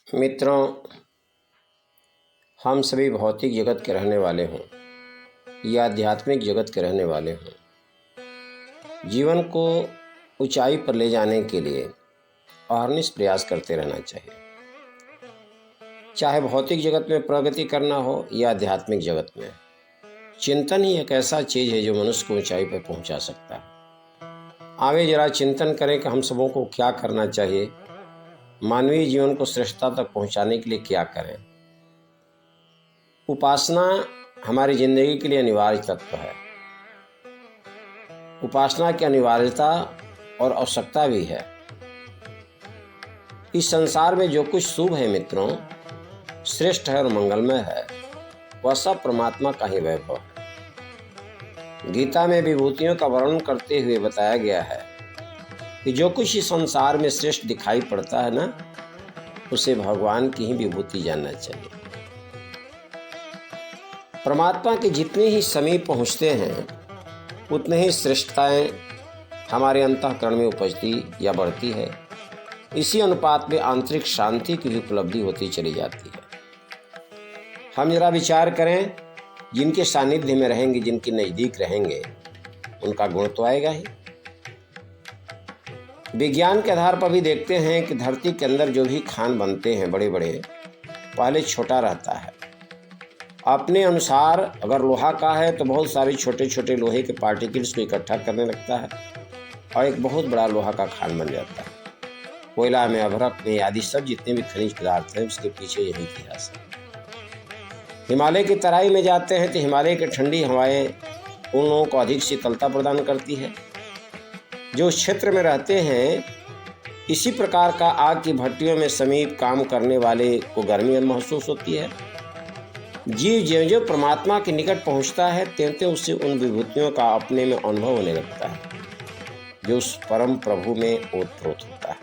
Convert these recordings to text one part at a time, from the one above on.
मित्रों, हम सभी भौतिक जगत के रहने वाले हों या आध्यात्मिक जगत के रहने वाले हों, जीवन को ऊंचाई पर ले जाने के लिए अहर्निश प्रयास करते रहना चाहिए। चाहे भौतिक जगत में प्रगति करना हो या आध्यात्मिक जगत में, चिंतन ही एक ऐसा चीज़ है जो मनुष्य को ऊंचाई पर पहुंचा सकता है। आगे जरा चिंतन करें कि हम सबों को क्या करना चाहिए, मानवीय जीवन को श्रेष्ठता तक पहुंचाने के लिए क्या करें। उपासना हमारी जिंदगी के लिए अनिवार्य तत्व है। उपासना की अनिवार्यता और आवश्यकता भी है। इस संसार में जो कुछ शुभ है मित्रों, श्रेष्ठ है और मंगलमय है, वह सब परमात्मा का ही वैभव है। गीता में विभूतियों का वर्णन करते हुए बताया गया है कि जो कुछ इस संसार में श्रेष्ठ दिखाई पड़ता है ना, उसे भगवान की ही विभूति जानना चाहिए। परमात्मा के जितने ही समीप पहुँचते हैं, उतने ही श्रेष्ठताएँ हमारे अंतःकरण में उपजती या बढ़ती है। इसी अनुपात में आंतरिक शांति की भी उपलब्धि होती चली जाती है। हम जरा विचार करें, जिनके सानिध्य में रहेंगे, जिनके नज़दीक रहेंगे, उनका गुण तो आएगा ही। विज्ञान के आधार पर भी देखते हैं कि धरती के अंदर जो भी खान बनते हैं बड़े बड़े, पहले छोटा रहता है। अपने अनुसार अगर लोहा का है तो बहुत सारे छोटे छोटे लोहे के पार्टिकल्स को इकट्ठा करने लगता है और एक बहुत बड़ा लोहा का खान बन जाता है। कोयला में, अभ्रक में आदि सब जितने भी खनिज पदार्थ हैं, उसके पीछे यही इतिहास है। हिमालय की तराई में जाते हैं तो हिमालय की ठंडी हवाएं उन लोगों को अधिक शीतलता प्रदान करती है। जो उस क्षेत्र में रहते हैं, इसी प्रकार का आग की भट्टियों में समीप काम करने वाले को गर्मी महसूस होती है। जीव ज्यों ज्यों परमात्मा के निकट पहुंचता है, त्यों त्यों उससे उन विभूतियों का अपने में अनुभव होने लगता है, जो उस परम प्रभु में ओतप्रोत होता है।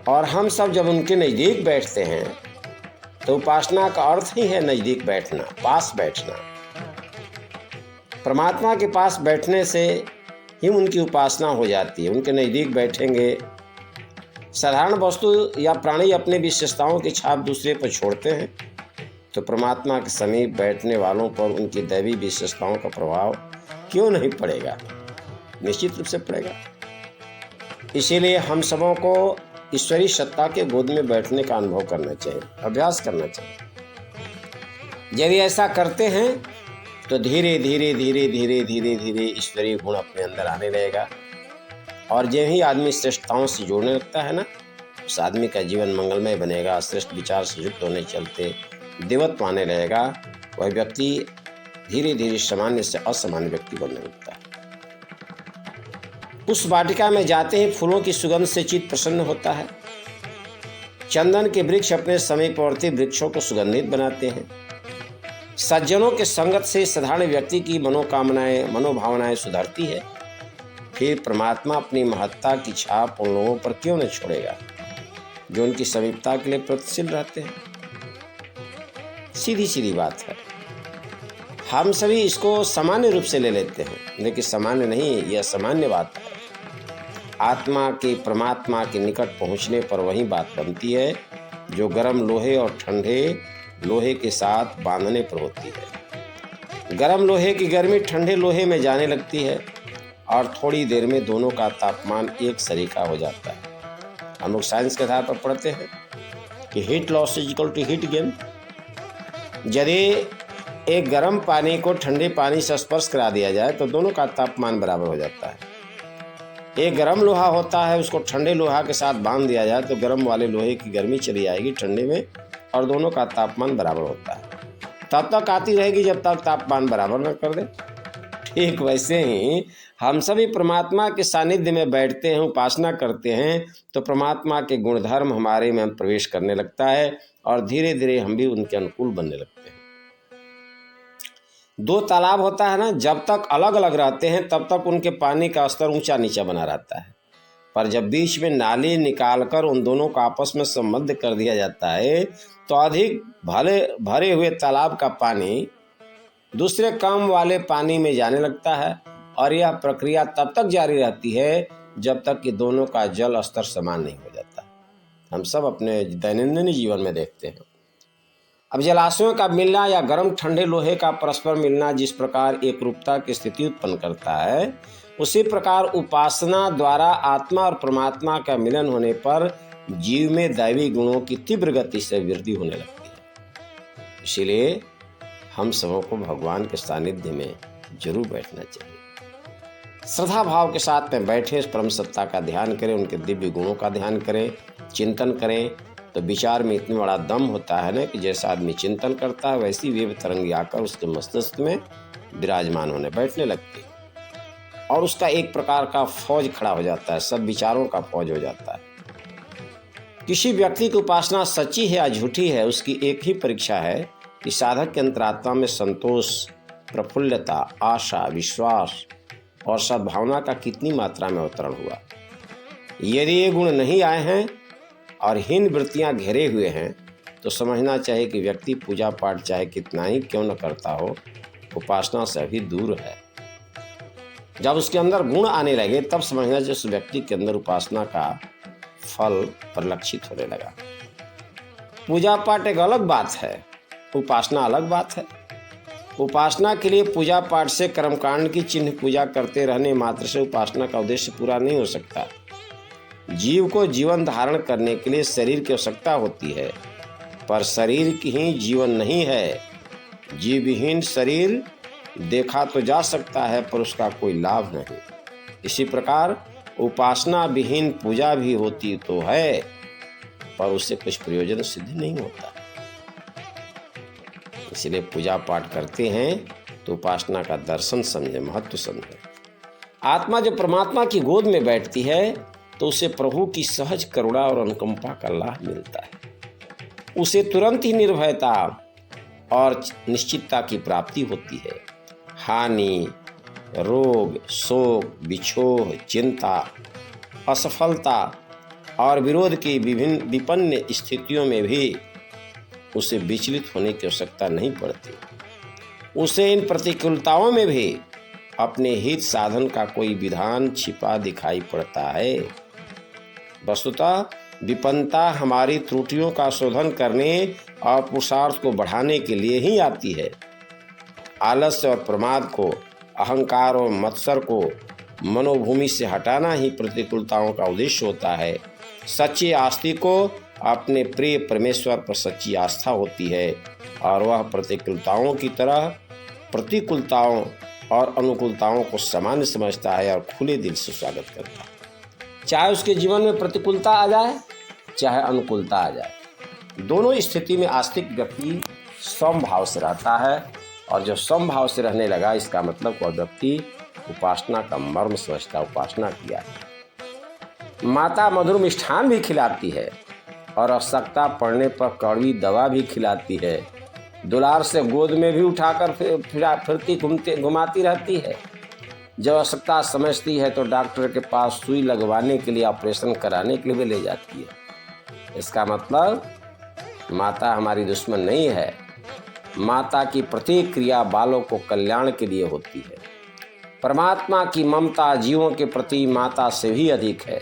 और हम सब जब उनके नज़दीक बैठते हैं तो उपासना का अर्थ ही है नज़दीक बैठना, पास बैठना। परमात्मा के पास बैठने से ही उनकी उपासना हो जाती है। उनके नज़दीक बैठेंगे। साधारण वस्तु या प्राणी अपनी विशेषताओं की छाप दूसरे पर छोड़ते हैं, तो परमात्मा के समीप बैठने वालों पर उनकी दैवी विशेषताओं का प्रभाव क्यों नहीं पड़ेगा? निश्चित रूप से पड़ेगा। इसीलिए हम सबों को ईश्वरीय सत्ता के गोद में बैठने का अनुभव करना चाहिए, अभ्यास करना चाहिए। यदि ऐसा करते हैं तो धीरे धीरे धीरे धीरे धीरे धीरे ईश्वरीय गुण अपने अंदर आने लगेगा। और जो ही आदमी श्रेष्ठताओं से जुड़ने लगता है ना, उस आदमी का जीवन मंगलमय बनेगा। श्रेष्ठ विचार से युक्त होने चलते देवत्व आने लगेगा। वह व्यक्ति धीरे धीरे सामान्य से असामान्य व्यक्ति बनने लगता है। उस वाटिका में जाते ही फूलों की सुगंध से चित्त प्रसन्न होता है। चंदन के वृक्ष अपने समीपवर्ती वृक्षों को सुगंधित बनाते हैं। सज्जनों के संगत से साधारण व्यक्ति की मनोभावनाएं सुधरती है। फिर परमात्मा अपनी महत्ता की छाप उन लोगों पर क्यों न छोड़ेगा जो उनकी समीपता के लिए प्रगतिशील रहते हैं। सीधी सीधी बात है। हम सभी इसको सामान्य रूप से ले लेते हैं, लेकिन सामान्य नहीं, यह सामान्य बात है। आत्मा के परमात्मा के निकट पहुंचने पर वही बात बनती है जो गर्म लोहे और ठंडे लोहे के साथ बांधने पर होती है। गर्म लोहे की गर्मी ठंडे लोहे में जाने लगती है और थोड़ी देर में दोनों का तापमान एक सरीका हो जाता है। हम लोग साइंस के आधार पर पढ़ते हैं कि heat loss is equal to heat gain. यदि एक गर्म पानी को ठंडे पानी से स्पर्श करा दिया जाए तो दोनों का तापमान बराबर हो जाता है। एक गर्म लोहा होता है, उसको ठंडे लोहा के साथ बांध दिया जाए तो गर्म वाले लोहे की गर्मी चली आएगी ठंडे में और दोनों का तापमान बराबर होता है। तब तक आती रहेगी जब तक तापमान बराबर न कर दे। ठीक वैसे ही हम सभी परमात्मा के सानिध्य में बैठते हैं, उपासना करते हैं, तो परमात्मा के गुणधर्म हमारे में प्रवेश करने लगता है और धीरे धीरे हम भी उनके अनुकूल बनने लगते हैं। दो तालाब होता है ना, जब तक अलग अलग रहते हैं तब तक उनके पानी का स्तर ऊंचा नीचा बना रहता है, पर जब बीच में नाली निकालकर उन दोनों को आपस में संबद्ध कर दिया जाता है तो अधिक भरे हुए तालाब का पानी दूसरे कम वाले पानी में जाने लगता है। और यह प्रक्रिया तब तक जारी रहती है जब तक कि दोनों का जल स्तर समान नहीं हो जाता। हम सब अपने दैनंदिन जीवन में देखते हैं। अब जलाशयों का मिलना या गर्म ठंडे लोहे का परस्पर मिलना जिस प्रकार एक रूपता की स्थिति उत्पन्न करता है, उसी प्रकार उपासना द्वारा आत्मा और परमात्मा का मिलन होने पर जीव में दैवी गुणों की तीव्र गति से वृद्धि होने लगती है। इसीलिए हम सबों को भगवान के सानिध्य में जरूर बैठना चाहिए। श्रद्धा भाव के साथ में बैठे परम सत्ता का ध्यान करें, उनके दिव्य गुणों का ध्यान करें, चिंतन करें। तो विचार में इतना बड़ा दम होता है ना कि जैसा आदमी चिंतन करता है वैसी वेव तरंगी आकर उसके मस्तिष्क में विराजमान होने बैठने लगती है और उसका एक प्रकार का फौज खड़ा हो जाता है, सब विचारों का फौज हो जाता है। किसी व्यक्ति की उपासना सच्ची है या झूठी है, उसकी एक ही परीक्षा है कि साधक के अंतरात्मा में संतोष, प्रफुल्लता, आशा, विश्वास और सद्भावना का कितनी मात्रा में अवतरण हुआ। यदि ये गुण नहीं आए हैं और हीन वृत्तियां घेरे हुए हैं तो समझना चाहिए कि व्यक्ति पूजा पाठ चाहे कितना ही क्यों न करता हो, उपासना से अभी दूर है। जब उसके अंदर गुण आने लगे तब समझना चाहिए उस व्यक्ति के अंदर उपासना का फल परिलक्षित होने लगा। पूजा पाठ एक अलग बात है, उपासना अलग बात है। उपासना के लिए पूजा पाठ से कर्मकांड की चिन्ह पूजा करते रहने मात्र से उपासना का उद्देश्य पूरा नहीं हो सकता। जीव को जीवन धारण करने के लिए शरीर की आवश्यकता होती है, पर शरीर की ही जीवन नहीं है। जीव विहीन शरीर देखा तो जा सकता है पर उसका कोई लाभ नहीं। इसी प्रकार उपासना विहीन पूजा भी होती तो है पर उससे कुछ प्रयोजन सिद्ध नहीं होता। इसलिए पूजा पाठ करते हैं तो उपासना का दर्शन समझे, महत्व समझे। आत्मा जब परमात्मा की गोद में बैठती है तो उसे प्रभु की सहज करुणा और अनुकंपा का लाभ मिलता है। उसे तुरंत ही निर्भयता और निश्चितता की प्राप्ति होती है। हानि, रोग, शोक, विक्षोभ, चिंता, असफलता और विरोध की विभिन्न विपन्न स्थितियों में भी उसे विचलित होने की आवश्यकता नहीं पड़ती। उसे इन प्रतिकूलताओं में भी अपने हित साधन का कोई विधान छिपा दिखाई पड़ता है। वस्तुतः विपन्नता हमारी त्रुटियों का शोधन करने और पुरुषार्थ को बढ़ाने के लिए ही आती है। आलस्य और प्रमाद को, अहंकार और मत्सर को मनोभूमि से हटाना ही प्रतिकूलताओं का उद्देश्य होता है। सच्ची आस्तिक को अपने प्रिय परमेश्वर पर सच्ची आस्था होती है और वह प्रतिकूलताओं की तरह प्रतिकूलताओं और अनुकूलताओं को सामान्य समझता है और खुले दिल से स्वागत करता है। चाहे उसके जीवन में प्रतिकूलता आ जाए चाहे अनुकूलता आ जाए, दोनों स्थिति में आस्तिक व्यक्ति समभाव से रहता है और जो समभाव से रहने लगा इसका मतलब वह व्यक्ति उपासना का मर्म समझता, उपासना किया है। माता मधुर मिष्ठान भी खिलाती है और आवश्यकता पड़ने पर कड़वी दवा भी खिलाती है। दुलार से गोद में भी उठाकर फिरती घुमाती रहती है। जब आवश्यकता समझती है तो डॉक्टर के पास सुई लगवाने के लिए, ऑपरेशन कराने के लिए भी ले जाती है। इसका मतलब माता हमारी दुश्मन नहीं है। माता की प्रत्येक क्रिया बालों को कल्याण के लिए होती है। परमात्मा की ममता जीवों के प्रति माता से भी अधिक है।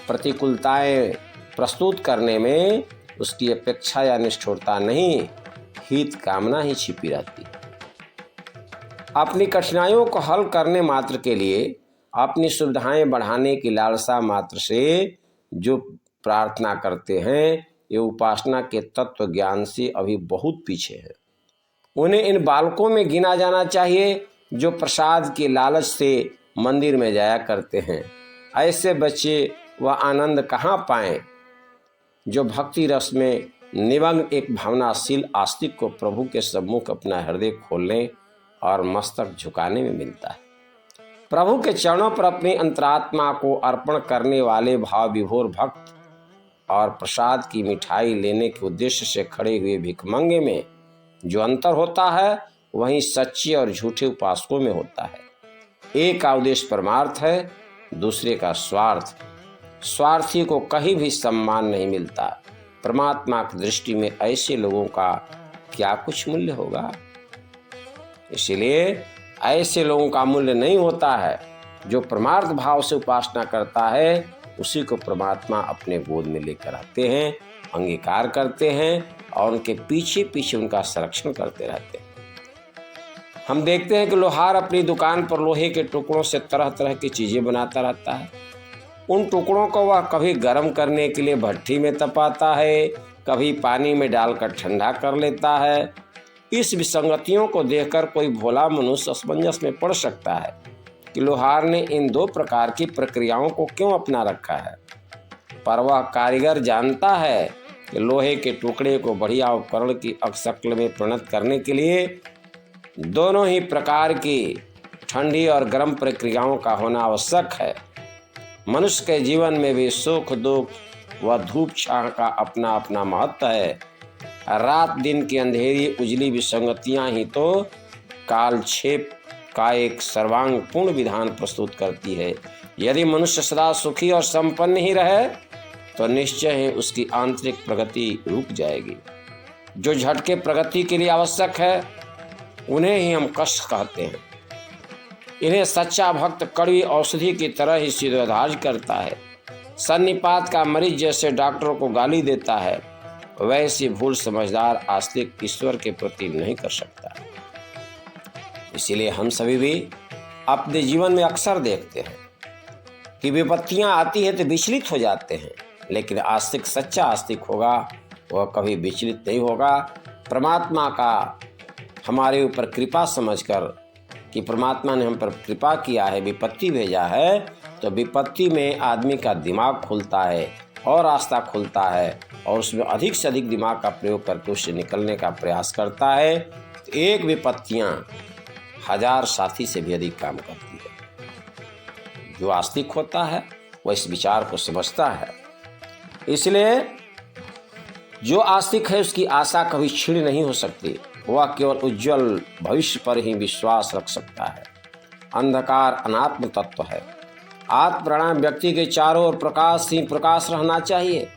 प्रतिकूलताएं प्रस्तुत करने में उसकी अपेक्षा या निष्ठुरता नहीं, हित कामना ही छिपी रहती है। अपनी कठिनाइयों को हल करने मात्र के लिए, अपनी सुविधाएं बढ़ाने की लालसा मात्र से जो प्रार्थना करते हैं ये उपासना के तत्व ज्ञान से अभी बहुत पीछे है। उन्हें इन बालकों में गिना जाना चाहिए जो प्रसाद के लालच से मंदिर में जाया करते हैं। ऐसे बच्चे वह आनंद कहाँ पाएं जो भक्ति रस में निमग्न एक भावनाशील आस्तिक को प्रभु के सम्मुख अपना हृदय खोलने और मस्तक झुकाने में मिलता है। प्रभु के चरणों पर अपनी अंतरात्मा को अर्पण करने वाले भाव विभोर भक्त और प्रसाद की मिठाई लेने के उद्देश्य से खड़े हुए भिखमंगे में जो अंतर होता है वहीं सच्चे और झूठे उपासकों में होता है। एक का उद्देश्य परमार्थ है, दूसरे का स्वार्थ। स्वार्थी को कहीं भी सम्मान नहीं मिलता। परमात्मा की दृष्टि में ऐसे लोगों का क्या कुछ मूल्य होगा। इसलिए ऐसे लोगों का मूल्य नहीं होता है। जो परमार्थ भाव से उपासना करता है उसी को परमात्मा अपने गोद में लेकर आते हैं, अंगीकार करते हैं और उनके पीछे पीछे उनका संरक्षण करते रहते हैं। हम देखते हैं कि लोहार अपनी दुकान पर लोहे के टुकड़ों से तरह तरह की चीज़ें बनाता रहता है। उन टुकड़ों को वह कभी गर्म करने के लिए भट्ठी में तपाता है, कभी पानी में डालकर ठंडा कर लेता है। इस विसंगतियों को देखकर कोई भोला मनुष्य असमंजस में पड़ सकता है कि लोहार ने इन दो प्रकार की प्रक्रियाओं को क्यों अपना रखा है, पर वह कारीगर जानता है कि लोहे के टुकड़े को बढ़िया उपकरण की शक्ल में परिणत करने के लिए दोनों ही प्रकार की ठंडी और गर्म प्रक्रियाओं का होना आवश्यक है। मनुष्य के जीवन में भी सुख दुख व धूप छाह का अपना अपना महत्व है। रात दिन की अंधेरी उजली विसंगतियां ही तो कालक्षेप का एक सर्वांगपूर्ण विधान प्रस्तुत करती है। यदि मनुष्य सदा सुखी और संपन्न ही रहे तो निश्चय ही उसकी आंतरिक प्रगति रुक जाएगी। जो झटके प्रगति के लिए आवश्यक है उन्हें ही हम कष्ट कहते हैं। इन्हें सच्चा भक्त कड़वी औषधि की तरह ही सिरोधार्य करता है। सन्निपात का मरीज जैसे डॉक्टरों को गाली देता है, वैसी भूल समझदार आस्तिक ईश्वर के प्रति नहीं कर सकता। इसीलिए हम सभी भी अपने जीवन में अक्सर देखते हैं कि विपत्तियां आती है तो विचलित हो जाते हैं, लेकिन आस्तिक सच्चा आस्तिक होगा वह कभी विचलित नहीं होगा। परमात्मा का हमारे ऊपर कृपा समझकर कि परमात्मा ने हम पर कृपा किया है, विपत्ति भेजा है, तो विपत्ति में आदमी का दिमाग खुलता है और रास्ता खुलता है और उसमें अधिक से अधिक दिमाग का प्रयोग करके उससे निकलने का प्रयास करता है। तो एक विपत्तियां 1000 साथी से भी अधिक काम करती है। जो आस्तिक होता है वह इस विचार को समझता है। इसलिए जो आस्तिक है उसकी आशा कभी क्षीण नहीं हो सकती। वह केवल उज्जवल भविष्य पर ही विश्वास रख सकता है। अंधकार अनात्म तत्व है। आत्म प्राणायाम व्यक्ति के चारों ओर प्रकाश ही प्रकाश रहना चाहिए।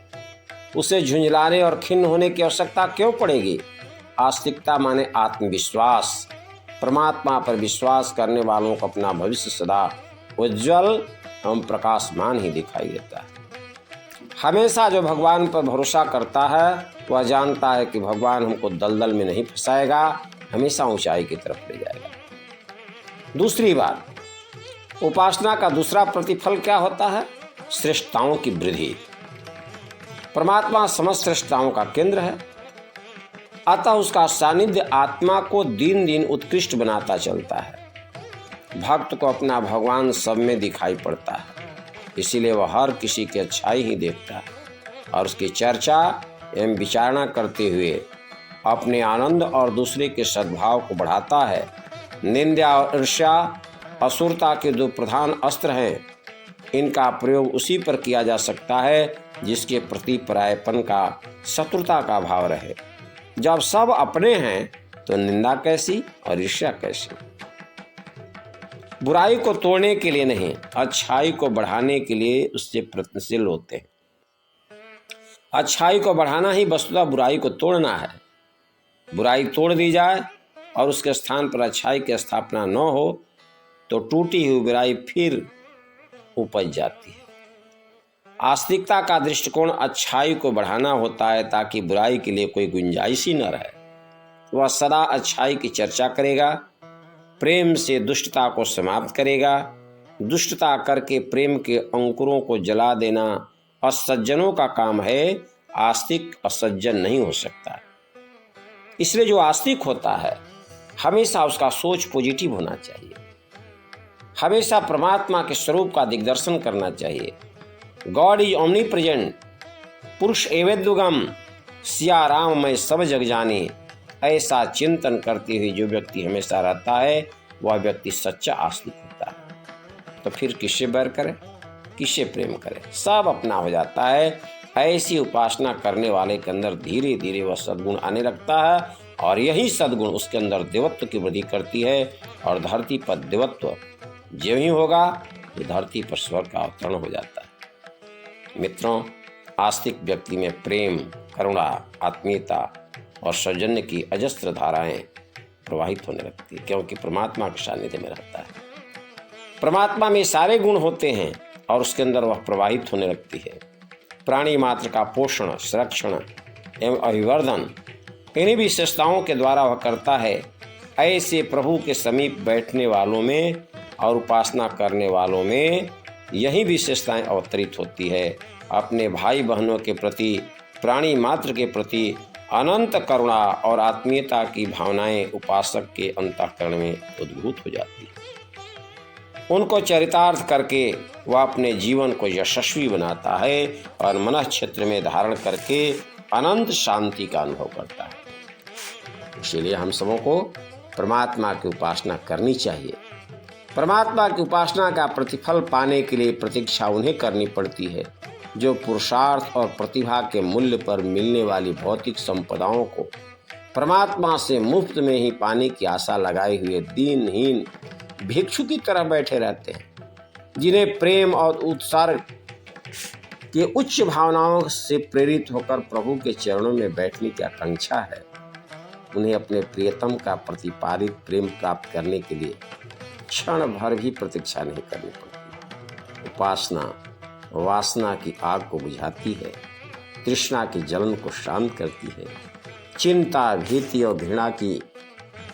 उसे झुंझलाने और खिन्न होने की आवश्यकता क्यों पड़ेगी। आस्तिकता माने आत्मविश्वास। परमात्मा पर विश्वास करने वालों को अपना भविष्य सदा उज्जवल एवं प्रकाशमान ही दिखाई देता है। हमेशा जो भगवान पर भरोसा करता है वह जानता है कि भगवान हमको दलदल में नहीं फंसाएगा, हमेशा ऊंचाई की तरफ ले जाएगा। दूसरी बात, उपासना का दूसरा प्रतिफल क्या होता है? श्रेष्ठताओं की वृद्धि। परमात्मा समस्त श्रेष्ठताओं का केंद्र है, अतः उसका सानिध्य आत्मा को दिन दिन उत्कृष्ट बनाता चलता है। भक्त को अपना भगवान सब में दिखाई पड़ता है, इसीलिए वह हर किसी की अच्छाई ही देखता है और उसकी चर्चा एवं विचारणा करते हुए अपने आनंद और दूसरे के सद्भाव को बढ़ाता है। निंदा और ईर्ष्या असुरता के दो प्रधान अस्त्र हैं। इनका प्रयोग उसी पर किया जा सकता है जिसके प्रति परायपन का, शत्रुता का भाव रहे। जब सब अपने हैं तो निंदा कैसी और ईर्ष्या कैसी। बुराई को तोड़ने के लिए नहीं, अच्छाई को बढ़ाने के लिए उससे प्रयत्नशील होते हैं। अच्छाई को बढ़ाना ही वस्तुतः बुराई को तोड़ना है। बुराई तोड़ दी जाए और उसके स्थान पर अच्छाई की स्थापना न हो तो टूटी हुई बुराई फिर उपज जाती है। आस्तिकता का दृष्टिकोण अच्छाई को बढ़ाना होता है ताकि बुराई के लिए कोई गुंजाइश ही न रहे। वह सदा अच्छाई की चर्चा करेगा, प्रेम से दुष्टता को समाप्त करेगा। दुष्टता करके प्रेम के अंकुरों को जला देना असज्जनों का काम है। आस्तिक असज्जन नहीं हो सकता। इसलिए जो आस्तिक होता है हमेशा उसका सोच पॉजिटिव होना चाहिए। हमेशा परमात्मा के स्वरूप का दिग्दर्शन करना चाहिए। गॉड इज ओमनी प्रेजेंट, पुरुष एवेद्युगम, सिया राम मैं सब जग जाने। ऐसा चिंतन करते हुए जो व्यक्ति हमेशा रहता है वह व्यक्ति सच्चा आस्तिक होता है। तो फिर किससे बैर करे, किससे प्रेम करे, सब अपना हो जाता है। ऐसी उपासना करने वाले के अंदर धीरे धीरे वह सद्गुण आने लगता है और यही सद्गुण उसके अंदर देवत्व की वृद्धि करती है और धरती पर देवत्व जो ही होगा तो धरती पर स्वर्ग का अवतरण हो जाता है। मित्रों, आस्तिक व्यक्ति में प्रेम, करुणा, आत्मीयता और सौजन्य की अजस्त्र धाराएं प्रवाहित होने लगती है, क्योंकि परमात्मा के सानिध्य में रहता है। परमात्मा में सारे गुण होते हैं और उसके अंदर वह प्रवाहित होने लगती है। प्राणी मात्र का पोषण, संरक्षण एवं अभिवर्धन इन्हीं विशेषताओं के द्वारा वह करता है। ऐसे प्रभु के समीप बैठने वालों में और उपासना करने वालों में यही विशेषताएं अवतरित होती है। अपने भाई बहनों के प्रति, प्राणी मात्र के प्रति अनंत करुणा और आत्मीयता की भावनाएं उपासक के अंतःकरण में उद्भूत हो जाती है। उनको चरितार्थ करके वह अपने जीवन को यशस्वी बनाता है और मन क्षेत्र में धारण करके अनंत शांति का अनुभव करता है। इसीलिए हम सबों को परमात्मा की उपासना करनी चाहिए। परमात्मा की उपासना का प्रतिफल पाने के लिए प्रतीक्षा उन्हें करनी पड़ती है जो पुरुषार्थ और प्रतिभा के मूल्य पर मिलने वाली भौतिक संपदाओं को परमात्मा से मुफ्त में ही पाने की आशा लगाए हुए दीनहीन भिक्षु की तरह बैठे रहते हैं, जिन्हें प्रेम और उत्सर्ग के उच्च भावनाओं से प्रेरित होकर प्रभु के चरणों में बैठने की आकांक्षा है। उन्हें अपने प्रियतम का प्रतिपादित प्रेम प्राप्त करने के लिए क्षण भर भी प्रतीक्षा नहीं करनी पड़ती। उपासना वासना की आग को बुझाती है, तृष्णा की जलन को शांत करती है, चिंता, भीति और घृणा की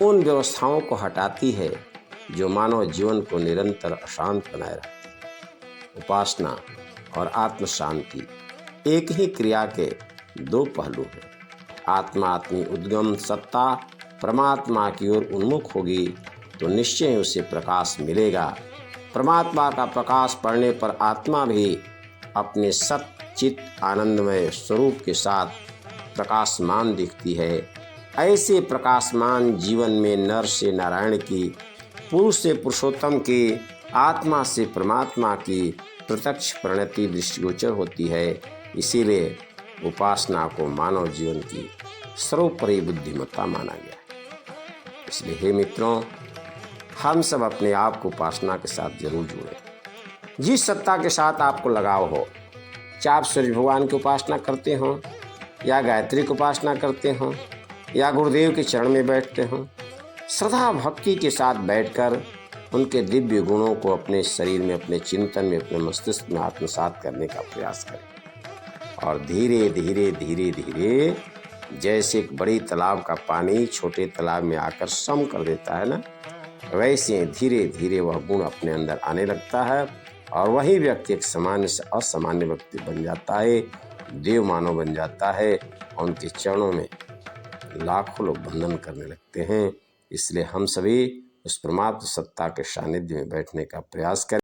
उन व्यवस्थाओं को हटाती है जो मानव जीवन को निरंतर अशांत बनाए रखती है। उपासना और आत्म शांति एक ही क्रिया के दो पहलू हैं। आत्मा अपनी उद्गम सत्ता परमात्मा की ओर उन्मुख होगी तो निश्चय ही उसे प्रकाश मिलेगा। परमात्मा का प्रकाश पड़ने पर आत्मा भी अपने सच्चित आनंदमय स्वरूप के साथ प्रकाशमान दिखती है। ऐसे प्रकाशमान जीवन में नर से नारायण की, पुरुष से पुरुषोत्तम की, आत्मा से परमात्मा की प्रत्यक्ष परिणति दृष्टिगोचर होती है। इसीलिए उपासना को मानव जीवन की सर्वोपरि बुद्धिमत्ता माना गया है। इसलिए हे मित्रों, हम सब अपने आप को उपासना के साथ जरूर जुड़ें। जिस सत्ता के साथ आपको लगाव हो, चाहे आप सूर्य भगवान की उपासना करते हों या गायत्री की उपासना करते हों या गुरुदेव के चरण में बैठते हों, श्रद्धा भक्ति के साथ बैठकर उनके दिव्य गुणों को अपने शरीर में, अपने चिंतन में, अपने मस्तिष्क में आत्मसात करने का प्रयास करें। और धीरे धीरे धीरे धीरे जैसे एक बड़ी तालाब का पानी छोटे तालाब में आकर सम कर देता है ना, वैसे धीरे धीरे वह गुण अपने अंदर आने लगता है और वही व्यक्ति एक सामान्य से असामान्य व्यक्ति बन जाता है, देव मानव बन जाता है और उनके चरणों में लाखों लोग वंदन करने लगते हैं। इसलिए हम सभी उस परमात्म सत्ता के सानिध्य में बैठने का प्रयास करें।